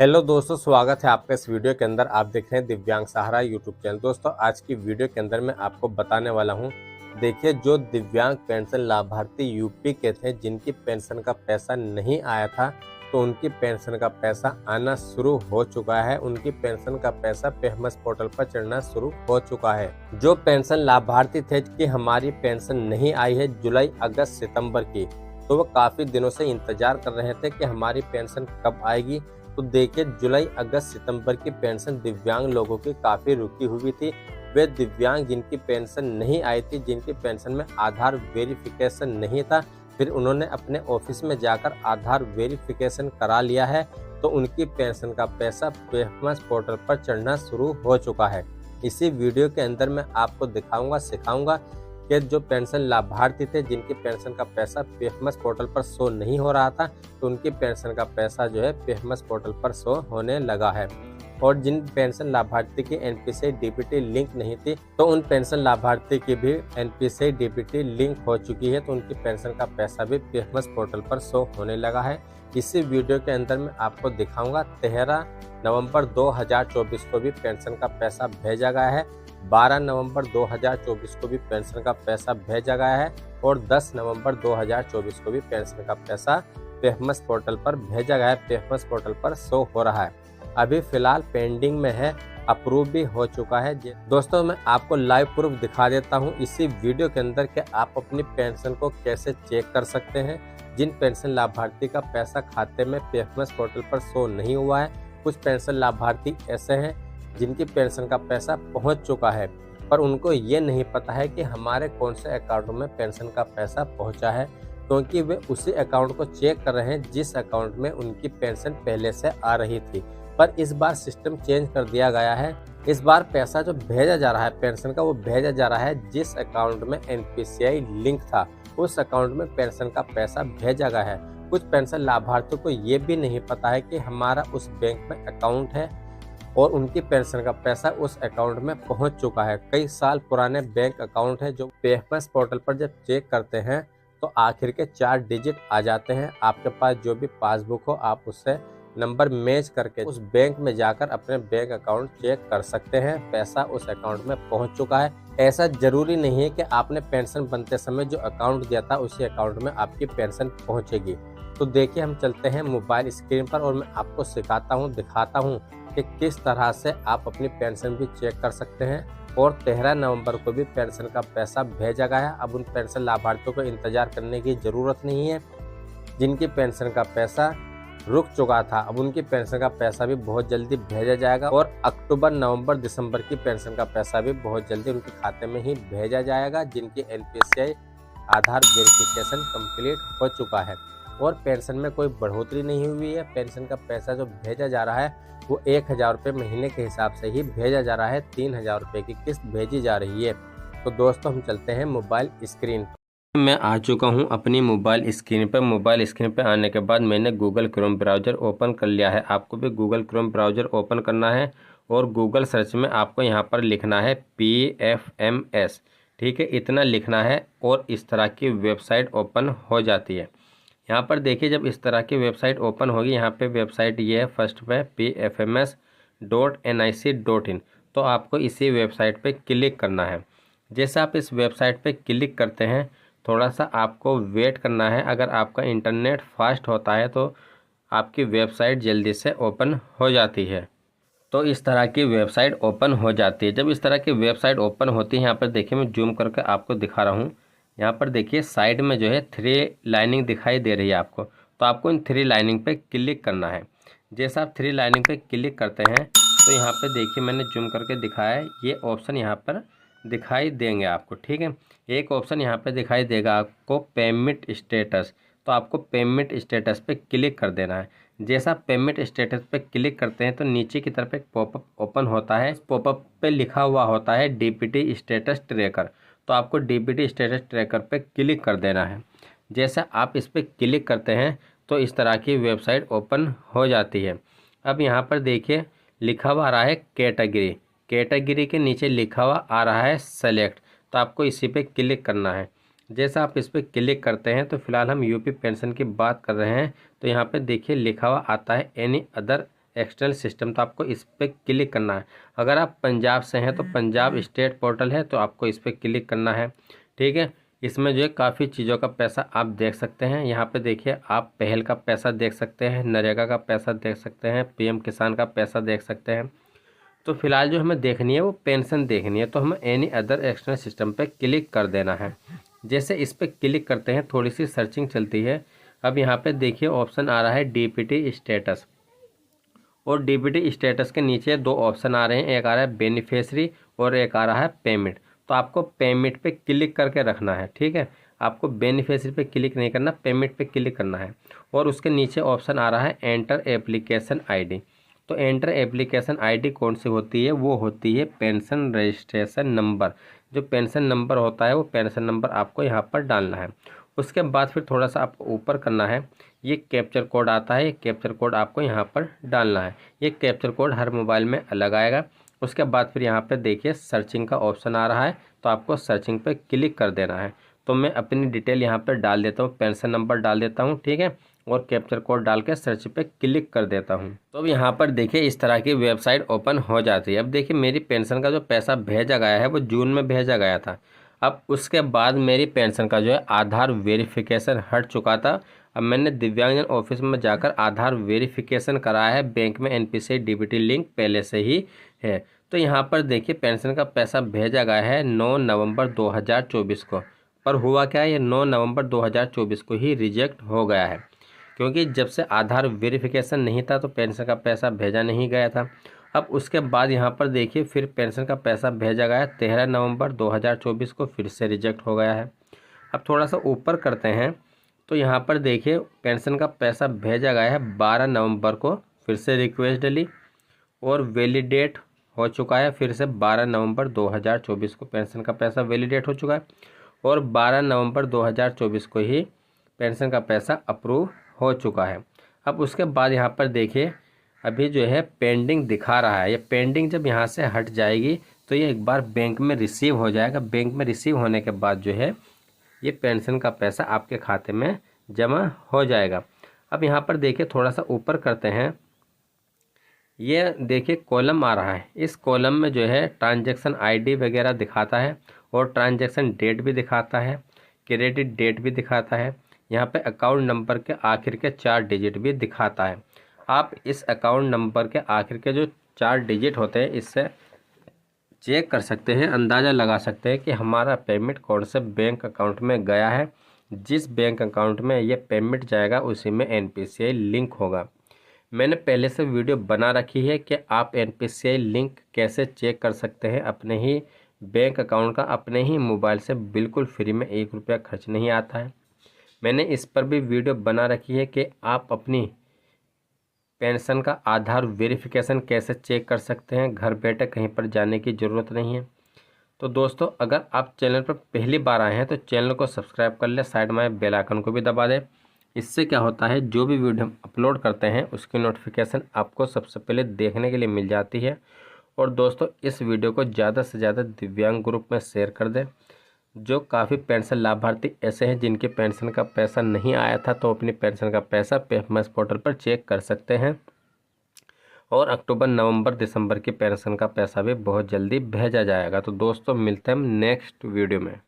Hello दोस्तों, स्वागत है आपका इस वीडियो के अंदर। आप देख रहे हैं दिव्यांग सहारा यूट्यूब चैनल। दोस्तों, आज की वीडियो के अंदर मैं आपको बताने वाला हूं, देखिए जो दिव्यांग पेंशन लाभार्थी यूपी के थे जिनकी पेंशन का पैसा नहीं आया था, तो उनकी पेंशन का पैसा आना शुरू हो चुका है। उनकी पेंशन का पैसा पेहमस पोर्टल पर चढ़ना शुरू हो चुका है। जो पेंशन लाभार्थी थे कि हमारी पेंशन नहीं आई है जुलाई, अगस्त, सितंबर की, तो वो काफी दिनों से इंतजार कर रहे थे कि हमारी पेंशन कब आएगी। तो देखिए जुलाई, अगस्त, सितंबर की पेंशन दिव्यांग लोगों की काफ़ी रुकी हुई थी। वे दिव्यांग जिनकी पेंशन नहीं आई थी, जिनकी पेंशन में आधार वेरिफिकेशन नहीं था, फिर उन्होंने अपने ऑफिस में जाकर आधार वेरिफिकेशन करा लिया है, तो उनकी पेंशन का पैसा पेहमस पोर्टल पर चढ़ना शुरू हो चुका है। इसी वीडियो के अंदर मैं आपको दिखाऊंगा, सिखाऊंगा कि जो पेंशन लाभार्थी थे जिनकी पेंशन का पैसा पेहमस पोर्टल पर शो नहीं हो रहा था, तो उनकी पेंशन का पैसा जो है पेहमस पोर्टल पर शो होने लगा है। और जिन पेंशन लाभार्थी की एनपीसीआई डीबीटी लिंक नहीं थी, तो उन पेंशन लाभार्थी की भी एनपीसीआई डीबीटी लिंक हो चुकी है, तो उनकी पेंशन का पैसा भी पेहमस पोर्टल पर शो होने लगा है। इसी वीडियो के अंदर मैं आपको दिखाऊंगा 13 नवंबर 2024 को भी पेंशन का पैसा भेजा गया है, 12 नवंबर 2024 को भी पेंशन का पैसा भेजा गया है, और 10 नवंबर 2024 को भी पेंशन का पैसा पेहमस पोर्टल पर भेजा गया है। पेहमस पोर्टल पर शो हो रहा है। अभी फिलहाल पेंडिंग में है, अप्रूव भी हो चुका है। दोस्तों, मैं आपको लाइव प्रूफ दिखा देता हूं इसी वीडियो के अंदर कि आप अपनी पेंशन को कैसे चेक कर सकते हैं। जिन पेंशन लाभार्थी का पैसा खाते में पेहमस पोर्टल पर शो नहीं हुआ है, कुछ पेंशन लाभार्थी ऐसे हैं जिनकी पेंशन का पैसा पहुंच चुका है, पर उनको ये नहीं पता है कि हमारे कौन से अकाउंट में पेंशन का पैसा पहुंचा है, क्योंकि वे उसी अकाउंट को चेक कर रहे हैं जिस अकाउंट में उनकी पेंशन पहले से आ रही थी। पर इस बार सिस्टम चेंज कर दिया गया है। इस बार पैसा जो भेजा जा रहा है पेंशन का, वो भेजा जा रहा है जिस अकाउंट में एनपीसीआई लिंक था, उस अकाउंट में पेंशन का पैसा भेजा गया है। कुछ पेंशन लाभार्थियों को ये भी नहीं पता है कि हमारा उस बैंक में अकाउंट है और उनकी पेंशन का पैसा उस अकाउंट में पहुंच चुका है। कई साल पुराने बैंक अकाउंट है जो पेहमस पोर्टल पर जब चेक करते हैं तो आखिर के 4 डिजिट आ जाते हैं। आपके पास जो भी पासबुक हो, आप उससे नंबर मैच करके उस बैंक में जाकर अपने बैंक अकाउंट चेक कर सकते हैं। पैसा उस अकाउंट में पहुंच चुका है। ऐसा जरूरी नहीं है कि आपने पेंशन बनते समय जो अकाउंट दिया था उसी अकाउंट में आपकी पेंशन पहुंचेगी। तो देखिए, हम चलते हैं मोबाइल स्क्रीन पर और मैं आपको सिखाता हूं, दिखाता हूं कि किस तरह से आप अपनी पेंशन भी चेक कर सकते हैं। और 13 नवंबर को भी पेंशन का पैसा भेजा गया है। अब उन पेंशन लाभार्थियों को इंतजार करने की ज़रूरत नहीं है जिनकी पेंशन का पैसा रुक चुका था। अब उनकी पेंशन का पैसा भी बहुत जल्दी भेजा जाएगा और अक्टूबर, नवंबर, दिसंबर की पेंशन का पैसा भी बहुत जल्दी उनके खाते में ही भेजा जाएगा जिनकी एनपीसीआई आधार वेरिफिकेशन कंप्लीट हो चुका है और पेंशन में कोई बढ़ोतरी नहीं हुई है। पेंशन का पैसा जो भेजा जा रहा है वो 1000 रुपये महीने के हिसाब से ही भेजा जा रहा है। 3000 रुपये की किस्त भेजी जा रही है। तो दोस्तों, हम चलते हैं मोबाइल स्क्रीन पर। मैं आ चुका हूं अपनी मोबाइल स्क्रीन पर। मोबाइल स्क्रीन पर आने के बाद मैंने गूगल क्रोम ब्राउज़र ओपन कर लिया है। आपको भी गूगल क्रोम ब्राउज़र ओपन करना है और गूगल सर्च में आपको यहाँ पर लिखना है PFMS। ठीक है, इतना लिखना है और इस तरह की वेबसाइट ओपन हो जाती है। यहाँ पर देखिए, जब इस तरह की वेबसाइट ओपन होगी, यहाँ पे वेबसाइट ये है फर्स्ट पे pfms.nic.in। तो आपको इसी वेबसाइट पे क्लिक करना है। जैसे आप इस वेबसाइट पे क्लिक करते हैं, थोड़ा सा आपको वेट करना है। अगर आपका इंटरनेट फास्ट होता है तो आपकी वेबसाइट जल्दी से ओपन हो जाती है। तो इस तरह की वेबसाइट ओपन हो जाती है। जब इस तरह की वेबसाइट ओपन होती है, यहाँ पर देखिए मैं जूम करके आपको दिखा रहा हूँ। यहाँ पर देखिए साइड में जो है 3 लाइनिंग दिखाई दे रही है आपको, तो आपको इन 3 लाइनिंग पे क्लिक करना है। जैसे आप 3 लाइनिंग पे क्लिक करते हैं तो यहाँ पे देखिए मैंने जूम करके दिखाया है, ये ऑप्शन यहाँ पर दिखाई देंगे आपको। ठीक है, एक ऑप्शन यहाँ पे दिखाई देगा आपको पेमेंट स्टेटस। तो आपको पेमेंट स्टेटस पे क्लिक कर देना है। जैसा आप पेमेंट स्टेटस पे क्लिक करते हैं तो नीचे की तरफ एक पॉपअप ओपन होता है। इस पॉपअप पे लिखा हुआ होता है डीपीटी स्टेटस ट्रैकर। तो आपको डीपीटी स्टेटस ट्रैकर पे क्लिक कर देना है। जैसा आप इस पर क्लिक करते हैं तो इस तरह की वेबसाइट ओपन हो जाती है। अब यहाँ पर देखिए लिखा हुआ आ रहा है कैटेगरी। कैटेगरी के नीचे लिखा हुआ आ रहा है सेलेक्ट। तो आपको इसी पे क्लिक करना है। जैसा आप इस पर क्लिक करते हैं तो फिलहाल हम यूपी पेंशन की बात कर रहे हैं, तो यहाँ पे देखिए लिखा हुआ आता है एनी अदर एक्सटर्नल सिस्टम, तो आपको इस पर क्लिक करना है। अगर आप पंजाब से हैं तो पंजाब स्टेट पोर्टल है, तो आपको इस पर क्लिक करना है। ठीक है, इसमें जो है काफ़ी चीज़ों का पैसा आप देख सकते हैं। यहाँ पे देखिए, आप पहल का पैसा देख सकते हैं, नरेगा का पैसा देख सकते हैं, पीएम किसान का पैसा देख सकते हैं। तो फिलहाल जो हमें देखनी है वो पेंशन देखनी है, तो हमें एनी अदर एक्सटर्नल सिस्टम पे क्लिक कर देना है। जैसे इस पर क्लिक करते हैं, थोड़ी सी सर्चिंग चलती है। अब यहाँ पे देखिए ऑप्शन आ रहा है डीपीटी स्टेटस, और डीपीटी स्टेटस के नीचे दो ऑप्शन आ रहे हैं, एक आ रहा है बेनिफिशियरी और एक आ रहा है पेमेंट। तो आपको पेमेंट पे क्लिक करके रखना है। ठीक है, आपको बेनिफिशियरी पे क्लिक नहीं करना, पेमेंट पे क्लिक करना है। और उसके नीचे ऑप्शन आ रहा है एंटर एप्लीकेशन आईडी। तो एंटर एप्लीकेशन आईडी कौन सी होती है? वो होती है पेंशन रजिस्ट्रेशन नंबर। जो पेंशन नंबर होता है वो पेंशन नंबर आपको यहाँ पर डालना है। उसके बाद फिर थोड़ा सा आपको ऊपर करना है, ये कैप्चर कोड आता है, ये कैप्चर कोड आपको यहाँ पर डालना है। ये कैप्चर कोड हर मोबाइल में अलग आएगा। उसके बाद फिर यहाँ पे देखिए सर्चिंग का ऑप्शन आ रहा है, तो आपको सर्चिंग पे क्लिक कर देना है। तो मैं अपनी डिटेल यहाँ पर डाल देता हूँ, पेंशन नंबर डाल देता हूँ। ठीक है, और कैप्चर कोड डाल के सर्च पे क्लिक कर देता हूँ। तो अब यहाँ पर देखिए इस तरह की वेबसाइट ओपन हो जाती है। अब देखिए मेरी पेंशन का जो पैसा भेजा गया है वो जून में भेजा गया था। अब उसके बाद मेरी पेंशन का जो है आधार वेरिफिकेशन हट चुका था। अब मैंने दिव्यांगजन ऑफिस में जाकर आधार वेरिफिकेशन कराया है। बैंक में एनपीसीआई डीबीटी लिंक पहले से ही है। तो यहाँ पर देखिए पेंशन का पैसा भेजा गया है 9 नवंबर 2024 को। पर हुआ क्या है, ये 9 नवंबर 2024 को ही रिजेक्ट हो गया है, क्योंकि जब से आधार वेरिफिकेशन नहीं था तो पेंशन का पैसा भेजा नहीं गया था। अब उसके बाद यहाँ पर देखिए फिर पेंशन का पैसा भेजा गया 13 नवंबर 2024 को, फिर से रिजेक्ट हो गया है। अब थोड़ा सा ऊपर करते हैं, तो यहाँ पर देखिए पेंशन का पैसा भेजा गया है 12 नवंबर को, फिर से रिक्वेस्ट डली और वैलिडेट हो चुका है। फिर से 12 नवंबर 2024 को पेंशन का पैसा वैलिडेट हो चुका है, और 12 नवंबर 2024 को ही पेंशन का पैसा अप्रूव हो चुका है। अब उसके बाद यहाँ पर देखिए अभी जो है पेंडिंग दिखा रहा है। ये पेंडिंग जब यहाँ से हट जाएगी तो ये एक बार बैंक में रिसीव हो जाएगा। बैंक में रिसीव होने के बाद जो है ये पेंशन का पैसा आपके खाते में जमा हो जाएगा। अब यहाँ पर देखिए थोड़ा सा ऊपर करते हैं, ये देखिए कॉलम आ रहा है। इस कॉलम में जो है ट्रांजैक्शन आईडी वगैरह दिखाता है, और ट्रांजैक्शन डेट भी दिखाता है, क्रेडिट डेट भी दिखाता है। यहाँ पे अकाउंट नंबर के आखिर के 4 डिजिट भी दिखाता है। आप इस अकाउंट नंबर के आखिर के जो 4 डिजिट होते हैं इससे चेक कर सकते हैं, अंदाज़ा लगा सकते हैं कि हमारा पेमेंट कौन से बैंक अकाउंट में गया है। जिस बैंक अकाउंट में ये पेमेंट जाएगा उसी में एनपीसीआई लिंक होगा। मैंने पहले से वीडियो बना रखी है कि आप एनपीसीआई लिंक कैसे चेक कर सकते हैं अपने ही बैंक अकाउंट का, अपने ही मोबाइल से बिल्कुल फ्री में, 1 रुपया खर्च नहीं आता है। मैंने इस पर भी वीडियो बना रखी है कि आप अपनी पेंशन का आधार वेरिफिकेशन कैसे चेक कर सकते हैं, घर बैठे कहीं पर जाने की ज़रूरत नहीं है। तो दोस्तों अगर आप चैनल पर पहली बार आए हैं तो चैनल को सब्सक्राइब कर लें, साइड में बेल आइकन को भी दबा दें। इससे क्या होता है, जो भी वीडियो हम अपलोड करते हैं उसकी नोटिफिकेशन आपको सबसे पहले देखने के लिए मिल जाती है। और दोस्तों इस वीडियो को ज़्यादा से ज़्यादा दिव्यांग ग्रुप में शेयर कर दें। जो काफ़ी पेंशन लाभार्थी ऐसे हैं जिनके पेंशन का पैसा नहीं आया था, तो अपनी पेंशन का पैसा PFMS पोर्टल पर चेक कर सकते हैं। और अक्टूबर, नवंबर, दिसंबर की पेंशन का पैसा भी बहुत जल्दी भेजा जाएगा। तो दोस्तों मिलते हैं हम नेक्स्ट वीडियो में।